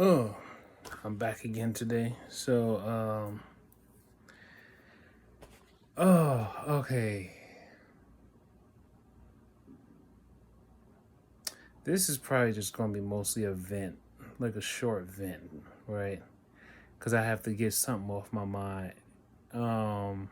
Oh, I'm back again today. Okay. This is probably just going to be mostly a vent, like a short vent, right? Because I have to get something off my mind. Um,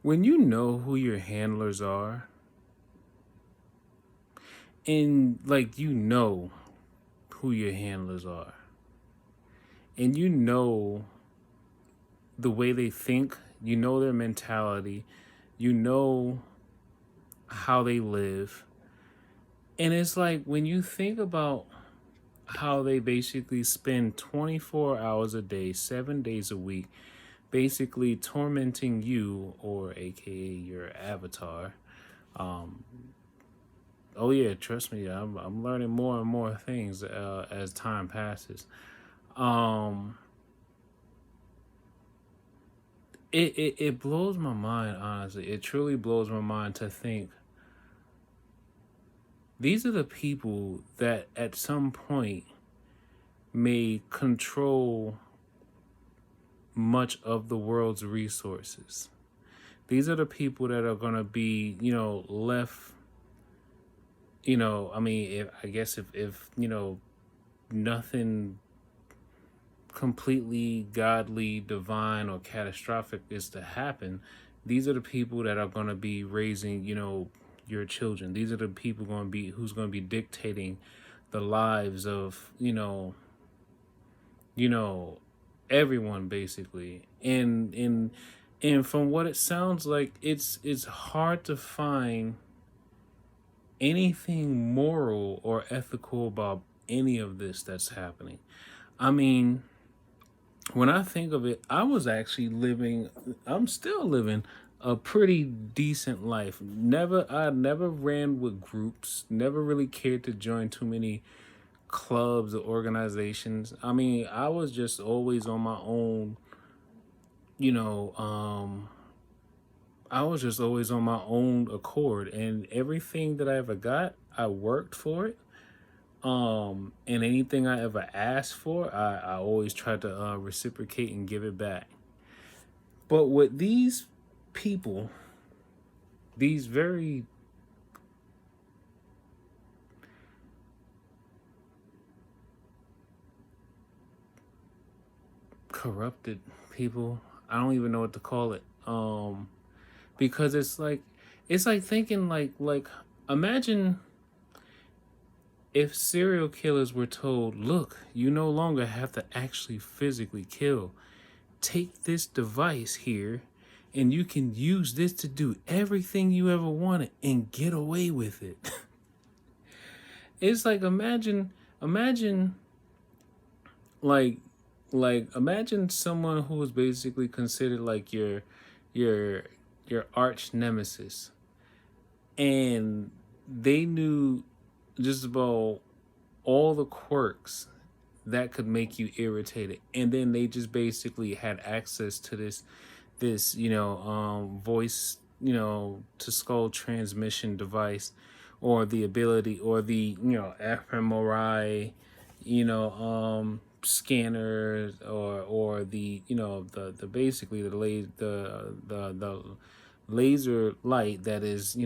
when you know who your handlers are, and like who your handlers are, and you know the way they think, you know their mentality, you know how they live. And it's like when you think about how they basically spend 24 hours a day, 7 days a week, basically tormenting you, or AKA your avatar. Um, oh, yeah, trust me, I'm learning more and more things as time passes. Um, it blows my mind, honestly. It truly blows my mind to think these are the people that at some point may control much of the world's resources. These are the people that are going to be, left, I mean, if nothing completely godly, divine, or catastrophic is to happen, these are the people that are going to be raising, your children. These are the people who's going to be dictating the lives of, you know, everyone basically. And from what it sounds like, it's hard to find anything moral or ethical about any of this that's happening. I mean, when I think of it, I'm still living a pretty decent life. I never ran with groups, never really cared to join too many clubs or organizations. I mean, I was just always on my own, you know, um, I was just always on my own accord, and everything that I ever got, I worked for it. And anything I ever asked for, I always tried to reciprocate and give it back. But with these people, these very corrupted people, I don't even know what to call it. Because it's like thinking like imagine if serial killers were told, look, you no longer have to actually physically kill. Take this device here and you can use this to do everything you ever wanted and get away with it. It's like imagine like imagine someone who was basically considered like your your arch nemesis, and they knew just about all the quirks that could make you irritated, and then they just basically had access to this voice, to skull transmission device, or the ability, or the fMRI, scanners, or the basically the laser light that is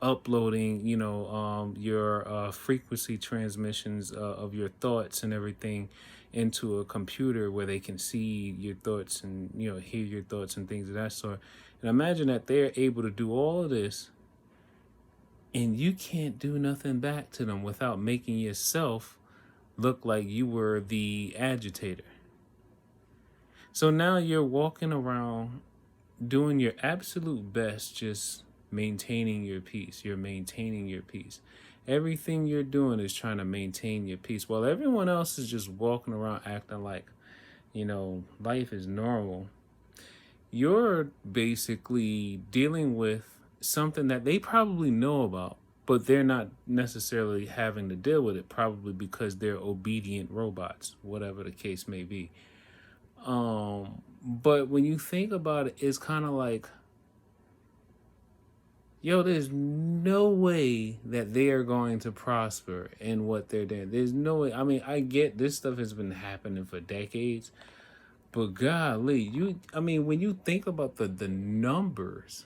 uploading your frequency transmissions of your thoughts and everything into a computer where they can see your thoughts and hear your thoughts and things of that sort. And imagine that they're able to do all of this and you can't do nothing back to them without making yourself look like you were the agitator. So now you're walking around doing your absolute best, just maintaining your peace. You're maintaining your peace. Everything you're doing is trying to maintain your peace, while everyone else is just walking around acting like, life is normal. You're basically dealing with something that they probably know about, but they're not necessarily having to deal with it, probably because they're obedient robots, whatever the case may be. But when you think about it, it's kind of like, yo, there's no way that they are going to prosper in what they're doing. There's no way. I mean, I get this stuff has been happening for decades, but golly, I mean, when you think about the numbers,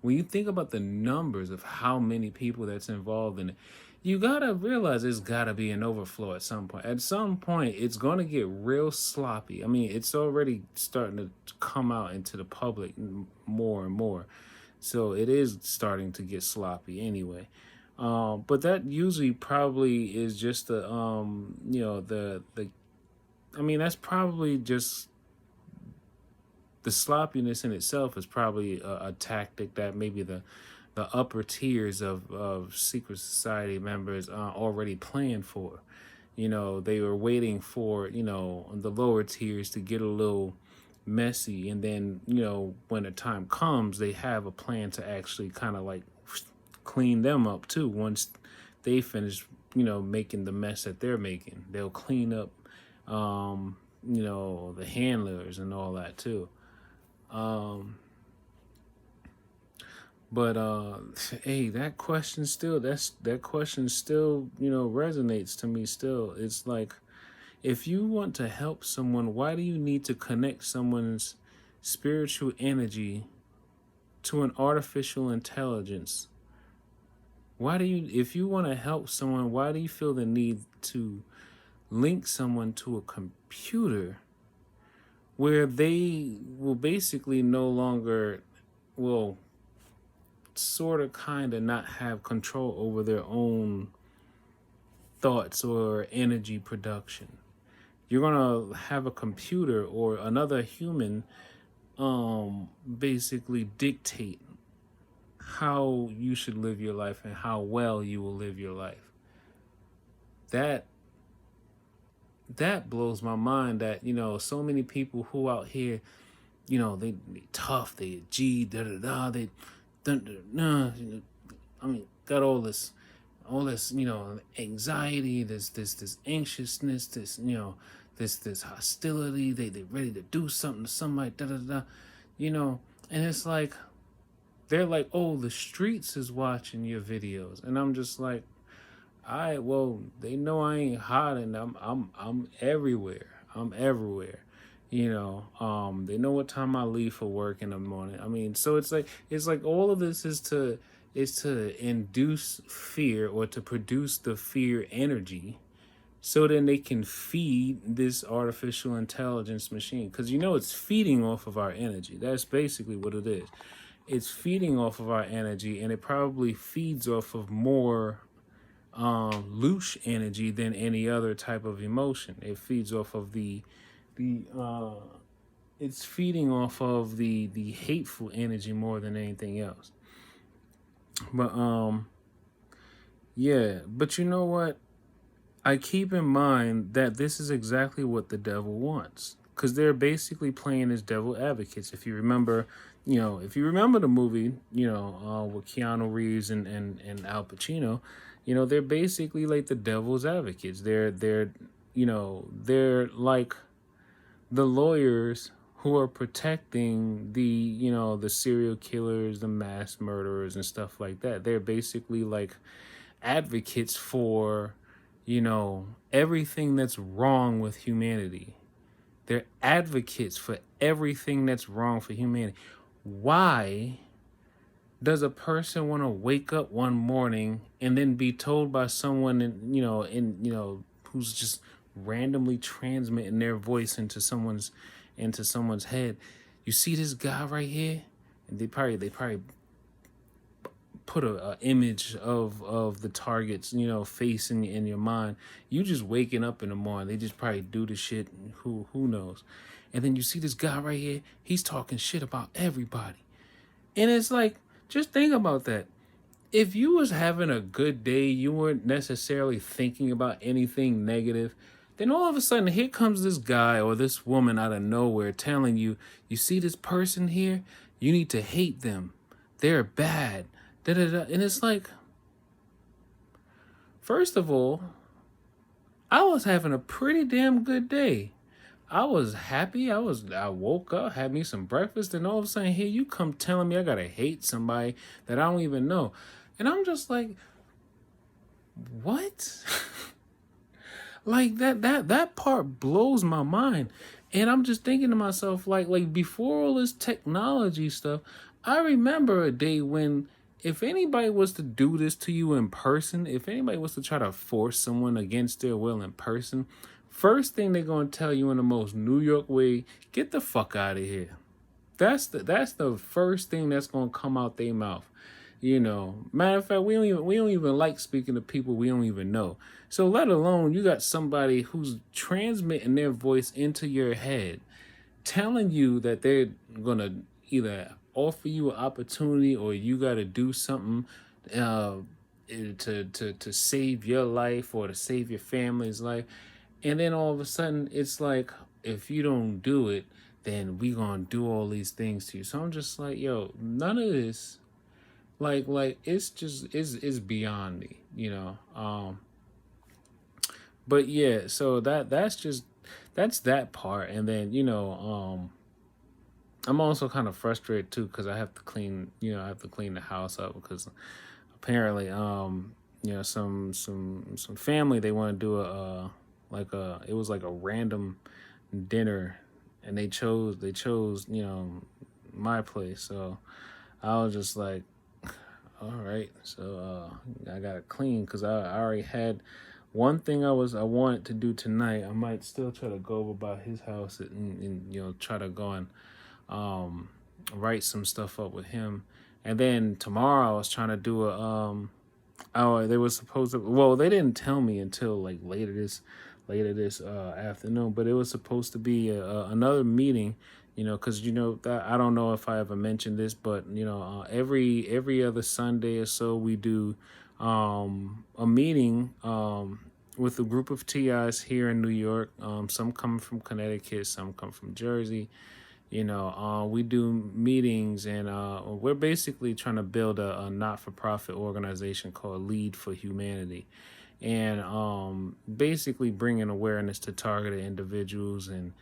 when you think about the numbers of how many people that's involved in it, you gotta realize there's gotta be an overflow at some point. At some point, it's gonna get real sloppy. I mean, it's already starting to come out into the public more and more. So it is starting to get sloppy anyway. But that usually probably is just the I mean, that's probably just the sloppiness in itself is probably a tactic that maybe the upper tiers of secret society members already planned for. They were waiting for, the lower tiers to get a little messy. And then, when the time comes, they have a plan to actually kind of like clean them up too. Once they finish, making the mess that they're making, they'll clean up, the handlers and all that too. Um, but hey, that question still, resonates to me still. It's like, if you want to help someone, why do you need to connect someone's spiritual energy to an artificial intelligence? If you want to help someone, why do you feel the need to link someone to a computer where they will basically no longer, will sort of kind of not have control over their own thoughts or energy production? You're going to have a computer or another human basically dictate how you should live your life and how well you will live your life. That blows my mind, that so many people who out here, they tough, they G da da da, they nah, I mean, got all this anxiety, this anxiousness, this hostility. They ready to do something to somebody, da da da, and it's like, they're like, oh, the streets is watching your videos, and I'm just like, well, they know I ain't hot, and I'm everywhere. I'm everywhere. They know what time I leave for work in the morning. I mean, so it's like all of this is to induce fear, or to produce the fear energy, so then they can feed this artificial intelligence machine, because it's feeding off of our energy. That's basically what it is. It's feeding off of our energy, and it probably feeds off of more loose energy than any other type of emotion. It feeds off of it's feeding off of the hateful energy more than anything else. But yeah, but you know what? I keep in mind that this is exactly what the devil wants, because they're basically playing as devil advocates. If you remember, the movie, with Keanu Reeves and Al Pacino, they're basically like the devil's advocates. They're like the lawyers who are protecting the serial killers, the mass murderers, and stuff like that. They're basically like advocates for everything that's wrong with humanity. They're advocates for everything that's wrong for humanity. Why does a person want to wake up one morning and then be told by someone who's just randomly transmitting their voice into someone's head, you see this guy right here? And they probably put a image of the target's face in your mind. You just waking up in the morning, they just probably do the shit, and who knows. And then you see this guy right here, he's talking shit about everybody. And it's like, just think about that. If you was having a good day, you weren't necessarily thinking about anything negative, then all of a sudden here comes this guy or this woman out of nowhere telling you, you see this person here, you need to hate them, they're bad, da da da. And it's like, first of all, I was having a pretty damn good day. I was happy. I woke up, had me some breakfast, and all of a sudden here you come telling me I gotta hate somebody that I don't even know. And I'm just like, what? Like that part blows my mind. And I'm just thinking to myself, like before all this technology stuff, I remember a day when if anybody was to do this to you in person, if anybody was to try to force someone against their will in person, first thing they're gonna tell you in the most New York way, get the fuck out of here. That's the first thing that's gonna come out their mouth. Matter of fact, we don't even like speaking to people we don't even know. So let alone you got somebody who's transmitting their voice into your head, telling you that they're gonna either offer you an opportunity or you got to do something uh, to save your life or to save your family's life, and then all of a sudden it's like if you don't do it, then we gonna do all these things to you. So I'm just like, yo, none of this like it's just is beyond me, but yeah, so that's that part. And then I'm also kind of frustrated too because I have to clean the house up because apparently some family, they want to do it was like a random dinner, and they chose my place. So I was just like, all right, so I gotta clean because I already had one thing I wanted to do tonight. I might still try to go over by his house and try to go and um, write some stuff up with him. And then tomorrow I was trying to do a oh, they were supposed to, well, they didn't tell me until like later this afternoon, but it was supposed to be another meeting, because that I don't know if I ever mentioned this, but every other Sunday or so we do a meeting with a group of TIs here in New York. Some come from Connecticut, some come from Jersey. We do meetings, and we're basically trying to build a not-for-profit organization called Lead for Humanity, and basically bringing awareness to targeted individuals and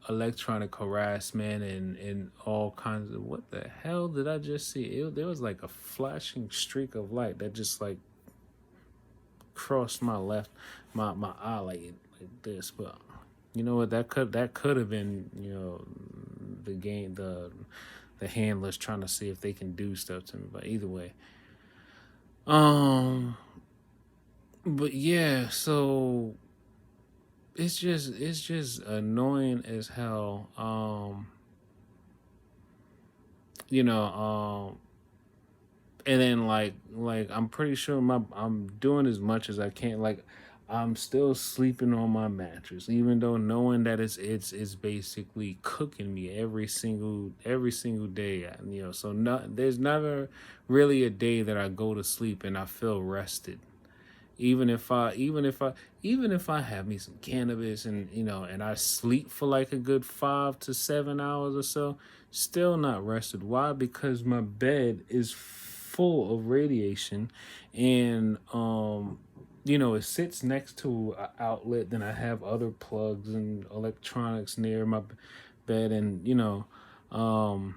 electronic harassment and all kinds of, what the hell did I just see? There was like a flashing streak of light that just like crossed my eye like this. But you know what, that could have been the handlers trying to see if they can do stuff to me. But either way, um but yeah, so it's just annoying as hell. You know, and then like I'm pretty sure I'm doing as much as I can. Like I'm still sleeping on my mattress, even though knowing that it's basically cooking me every single day. So there's never really a day that I go to sleep and I feel rested. Even if I have me some cannabis and I sleep for like a good 5 to 7 hours or so, still not rested. Why? Because my bed is full of radiation, and it sits next to an outlet. Then I have other plugs and electronics near my bed, and um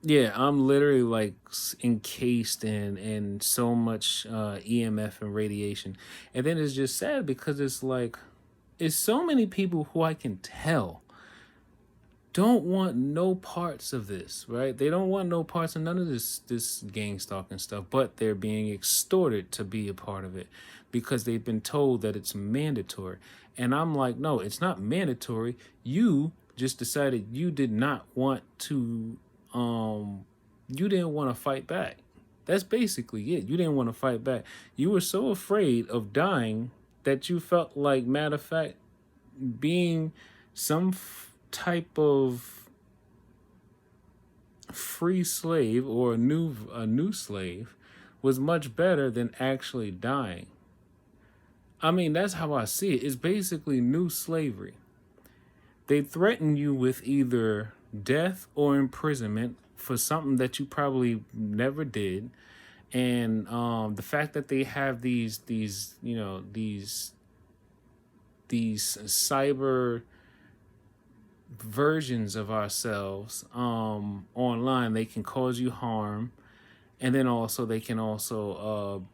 yeah, I'm literally like encased in so much EMF and radiation. And then it's just sad because it's like it's so many people who I can tell don't want no parts of this, right? They don't want no parts of none of this gang stalking stuff, but they're being extorted to be a part of it because they've been told that it's mandatory. And I'm like, no, it's not mandatory. You just decided you did not want to you didn't want to fight back. That's basically it. You didn't want to fight back. You were so afraid of dying that you felt like, matter of fact, being some type of free slave or a new slave was much better than actually dying. I mean, that's how I see it. It's basically new slavery. They threaten you with either death or imprisonment for something that you probably never did. And the fact that they have these these cyber versions of ourselves online. They can cause you harm, and then also they can also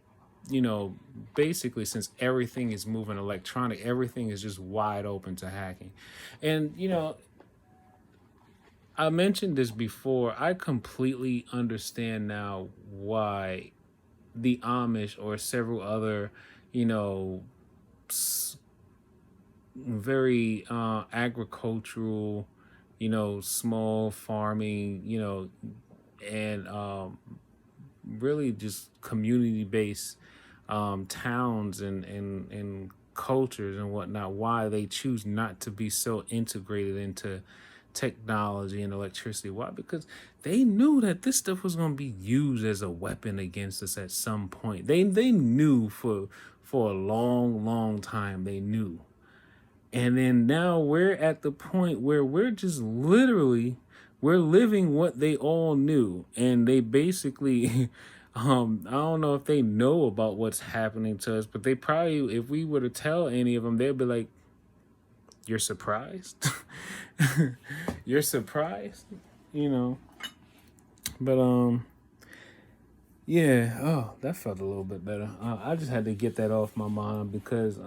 basically, since everything is moving electronic, everything is just wide open to hacking. And I mentioned this before. I completely understand now why the Amish or several other, you know, very agricultural, small farming, and really just community based towns and cultures and whatnot, why they choose not to be so integrated into technology and electricity. Why? Because they knew that this stuff was going to be used as a weapon against us at some point. They knew for a long time. They knew. And then now we're at the point where we're just literally, we're living what they all knew. And they basically I don't know if they know about what's happening to us, but they probably, if we were to tell any of them, they'd be like, "You're surprised?" You're surprised, you know. But yeah. Oh, that felt a little bit better. I just had to get that off my mind because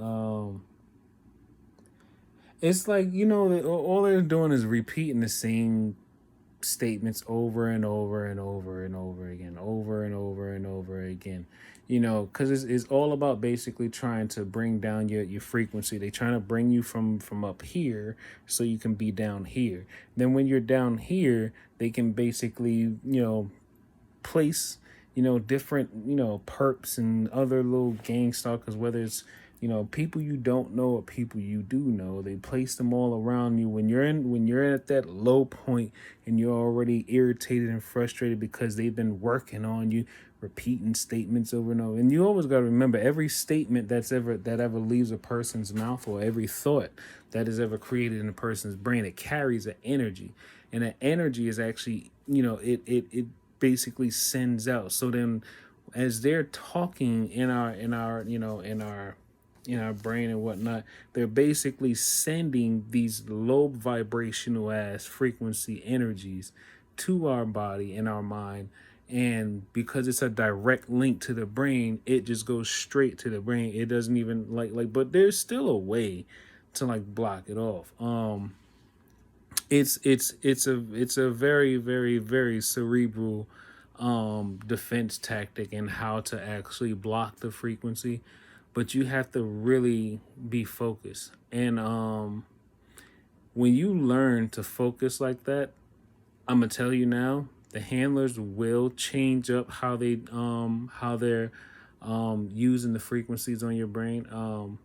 it's like, all they're doing is repeating the same statements over and over and over and over again, over and over and over again, because it's all about basically trying to bring down your frequency. They're trying to bring you from up here so you can be down here. Then when you're down here, they can basically, place, different, perps and other little gang stalkers, whether it's, people you don't know or people you do know. They place them all around you when you're at that low point and you're already irritated and frustrated because they've been working on you, repeating statements over and over. And you always got to remember, every statement that ever leaves a person's mouth, or every thought that is ever created in a person's brain, it carries an energy. And that energy is actually, it basically sends out. So then as they're talking in our brain and whatnot, they're basically sending these low vibrational ass frequency energies to our body and our mind. And because it's a direct link to the brain, it just goes straight to the brain. It doesn't even but there's still a way to block it off. It's a very, very, very cerebral defense tactic and how to actually block the frequency, but you have to really be focused. And when you learn to focus like that, I'm gonna tell you now, the handlers will change up how they're using the frequencies on your brain.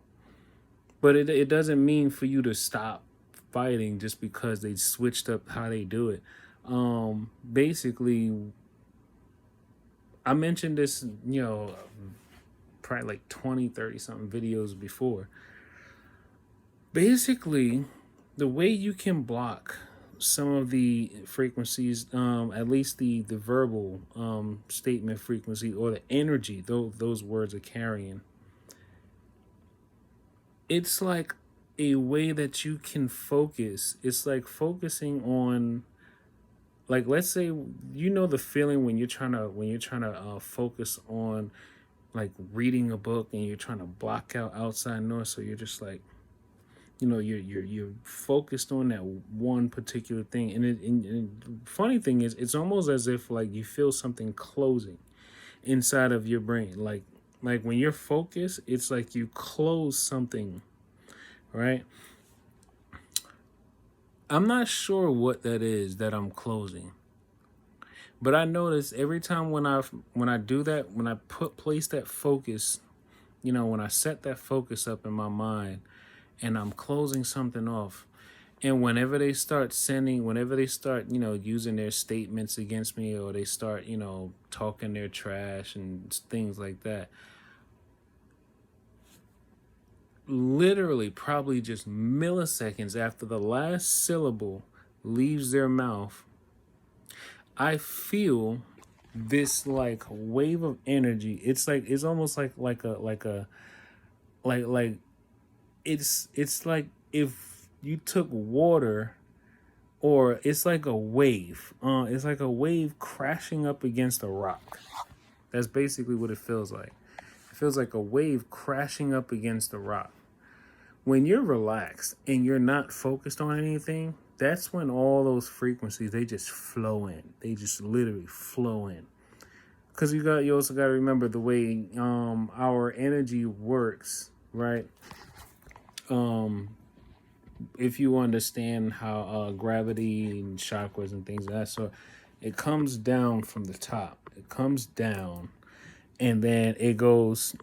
But it doesn't mean for you to stop fighting just because they switched up how they do it. Basically, I mentioned this, probably like 20, 30 something videos before. Basically, the way you can block some of the frequencies, at least the verbal statement frequency, or the energy those words are carrying, it's like a way that you can focus. It's like focusing on, let's say, the feeling when you're trying to focus on reading a book and you're trying to block out outside noise, so you're just you're focused on that one particular thing. And the funny thing is, it's almost as if you feel something closing inside of your brain. Like when you're focused, it's like you close something, right? I'm not sure what that is that I'm closing, but I notice every time when I do that, when I place that focus, when I set that focus up in my mind and I'm closing something off, and whenever they start using their statements against me, or they start, talking their trash and things like that, literally probably just milliseconds after the last syllable leaves their mouth, I feel this wave of energy. It's almost like a like it's like if you took water, or it's like a wave. It's like a wave crashing up against a rock. That's basically what it feels like. It feels like a wave crashing up against a rock. When you're relaxed and you're not focused on anything, that's when all those frequencies, they just flow in. They just literally flow in. Because you also got to remember the way our energy works, right? If you understand how gravity and chakras and things of that sort, it comes down from the top. It comes down, and then it goes,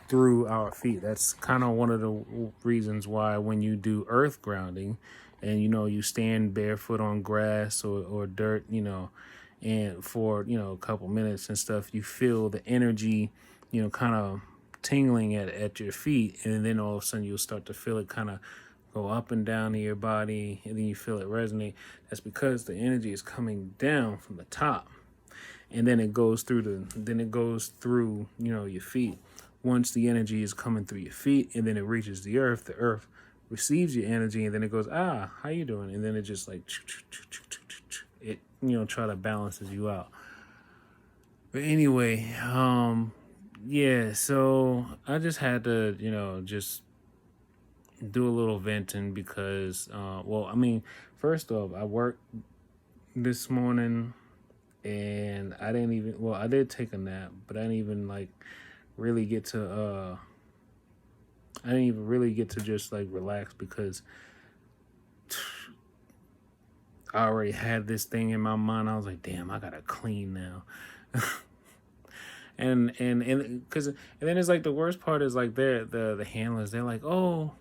through our feet. That's kind of one of the reasons why when you do earth grounding, and you stand barefoot on grass or dirt, and for a couple minutes and stuff, you feel the energy, kind of tingling at your feet, and then all of a sudden you'll start to feel it kind of go up and down in your body, and then you feel it resonate. That's because the energy is coming down from the top, and then it goes through your feet. Once the energy is coming through your feet, and then it reaches the earth receives your energy, and then it goes, how you doing? And then it just like it try to balances you out. But anyway, yeah, so I just had to just do a little venting because first off, I worked this morning, and I did take a nap, but I didn't even really get to I didn't even really get to just relax, because I already had this thing in my mind. I was like, damn, I gotta clean now. and because and then it's like the worst part is like the handlers, they're like, oh,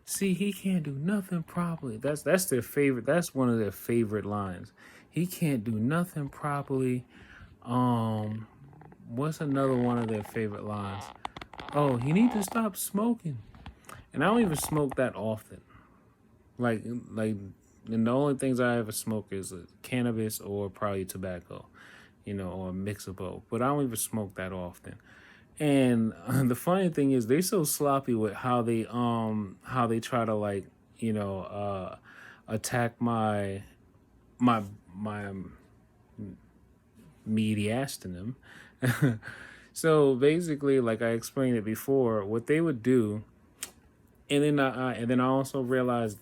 see, he can't do nothing properly. That's their favorite. That's one of their favorite lines. He can't do nothing properly. What's another one of their favorite lines? Oh, he need to stop smoking. And I don't even smoke that often. Like, and the only things I ever smoke is cannabis or probably tobacco, or a mix of both. But I don't even smoke that often. And the funny thing is, they're so sloppy with how they try to attack my mediastinum. So basically, like I explained it before, what they would do, and then I also realized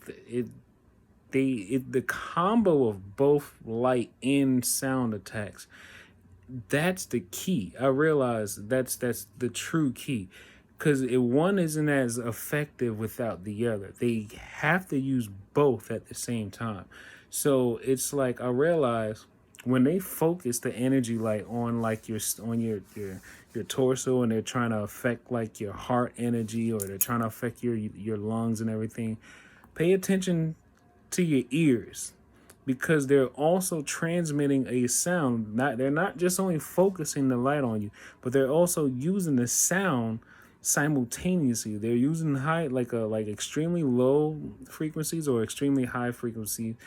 the combo of both light and sound attacks, that's the key. I realized that's the true key, because one isn't as effective without the other. They have to use both at the same time. So it's like I realized when they focus the energy light on your torso, and they're trying to affect your heart energy, or they're trying to affect your lungs and everything, pay attention to your ears, because they're also transmitting a sound. They're not just only focusing the light on you, but they're also using the sound simultaneously. They're using extremely low frequencies or extremely high frequency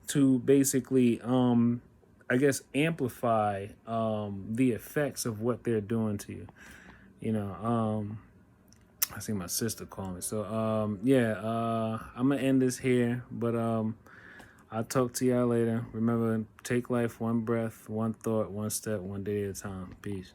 to basically I guess amplify the effects of what they're doing to you. I see my sister calling me. So I'm gonna end this here, but I'll talk to y'all later. Remember, take life one breath, one thought, one step, one day at a time. Peace.